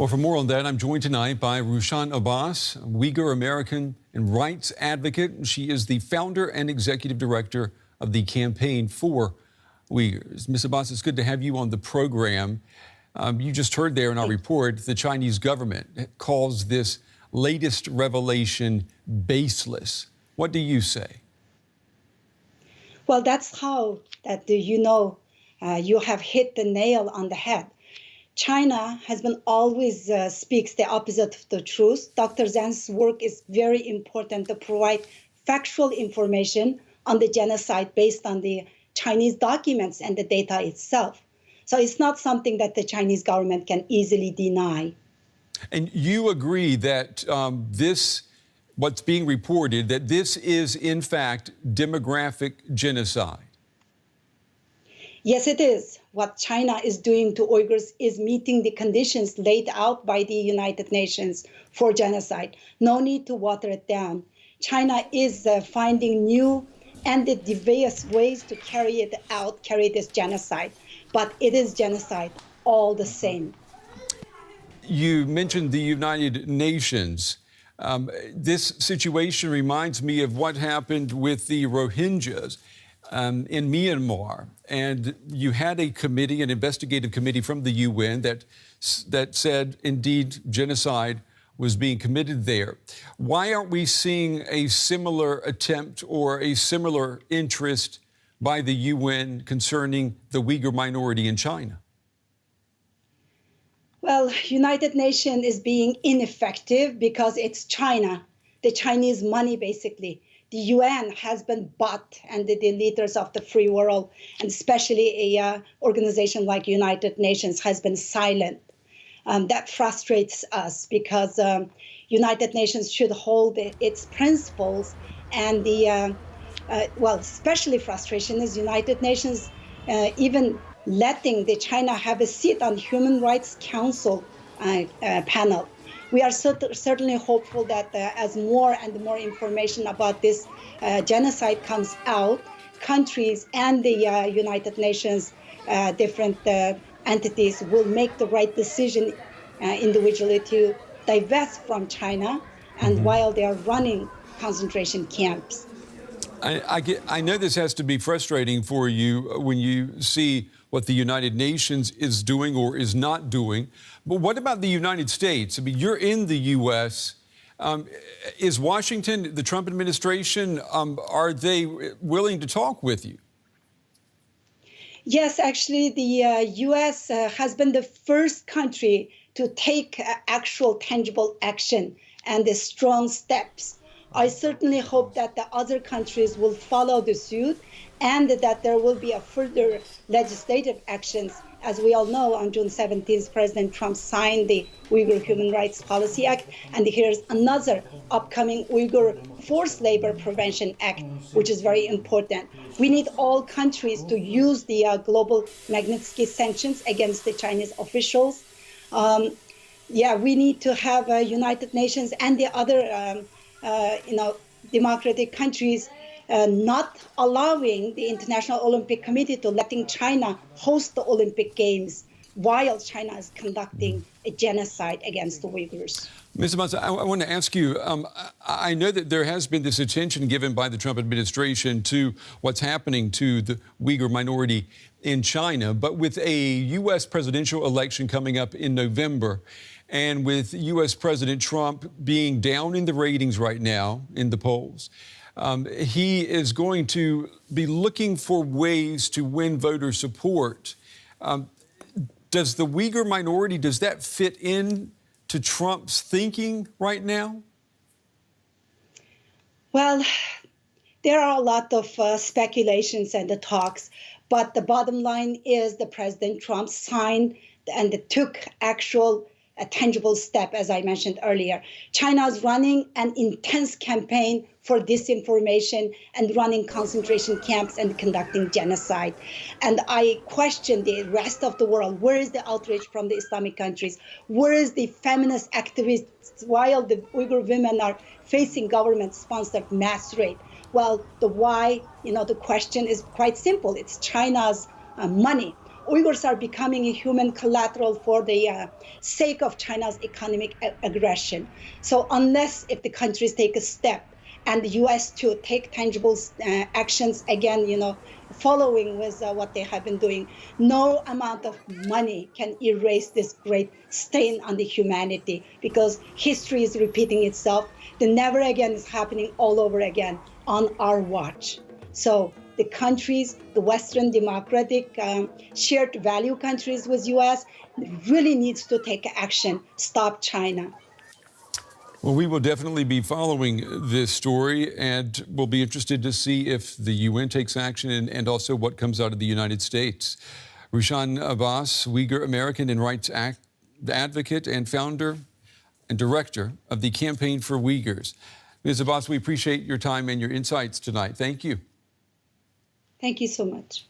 Well, for more on that, I'm joined tonight by Roshen Abbas, a Uyghur American and rights advocate. She is the founder and executive director of the Campaign for Uyghurs. Ms. Abbas, it's good to have you on the program. You just heard there in our report, the Chinese government calls this latest revelation baseless. What do you say? Well, that's how you have hit the nail on the head. China has been always speaks the opposite of the truth. Dr. Zhang's work is very important to provide factual information on the genocide based on the Chinese documents and the data itself. So it's not something that the Chinese government can easily deny. And you agree that what's being reported, that this is in fact demographic genocide? Yes, it is. What China is doing to Uyghurs is meeting the conditions laid out by the United Nations for genocide. No need to water it down. China is finding new and devious ways to carry this genocide. But it is genocide all the same. You mentioned the United Nations. This situation reminds me of what happened with the Rohingyas in Myanmar. And you had a committee, an investigative committee from the UN that said, indeed, genocide was being committed there. Why aren't we seeing a similar attempt or a similar interest by the UN concerning the Uyghur minority in China? Well, United Nations is being ineffective because it's China, the Chinese money, basically. The UN has been bought, and the leaders of the free world, and especially a organization like United Nations, has been silent. That frustrates us because United Nations should hold its principles, and especially frustration is United Nations even letting China have a seat on Human Rights Council panel. We are certainly hopeful that as more and more information about this genocide comes out, countries and the United Nations different entities will make the right decision individually to divest from China, and while they are running concentration camps. I know this has to be frustrating for you when you see what the United Nations is doing or is not doing. But what about the United States? I mean, you're in the U.S. Is Washington, the Trump administration, are they willing to talk with you? Yes, actually, the U.S. has been the first country to take actual tangible action and the strong steps. I certainly hope that the other countries will follow the suit and that there will be a further legislative actions. As we all know, on June 17th, President Trump signed the Uyghur Human Rights Policy Act, and here's another upcoming Uyghur Forced Labor Prevention Act, which is very important. We need all countries to use the global Magnitsky sanctions against the Chinese officials. We need to have United Nations and the other democratic countries not allowing the International Olympic Committee to letting China host the Olympic Games while China is conducting a genocide against the Uyghurs. Ms. Abbas, I want to ask you, I know that there has been this attention given by the Trump administration to what's happening to the Uyghur minority in China, but with a U.S. presidential election coming up in November, and with U.S. President Trump being down in the ratings right now in the polls, he is going to be looking for ways to win voter support. Does the Uyghur minority, does that fit in to Trump's thinking right now? Well, there are a lot of speculations and the talks, but the bottom line is the President Trump signed and took actual a tangible step, as I mentioned earlier. China is running an intense campaign for disinformation and running concentration camps and conducting genocide. And I question the rest of the world. Where is the outrage from the Islamic countries? Where is the feminist activists while the Uyghur women are facing government-sponsored mass rape? Well, the why, the question is quite simple. It's China's money. Uyghurs are becoming a human collateral for the sake of China's economic aggression. So unless if the countries take a step and the U.S. to take tangible actions again, following with what they have been doing, no amount of money can erase this great stain on the humanity, because history is repeating itself. The never again is happening all over again on our watch. So the countries, the Western democratic shared value countries with U.S. really needs to take action, stop China. Well, we will definitely be following this story, and we'll be interested to see if the UN takes action and also what comes out of the United States. Roshen Abbas, Uyghur American and rights advocate and founder and director of the Campaign for Uyghurs. Ms. Abbas, we appreciate your time and your insights tonight. Thank you. Thank you so much.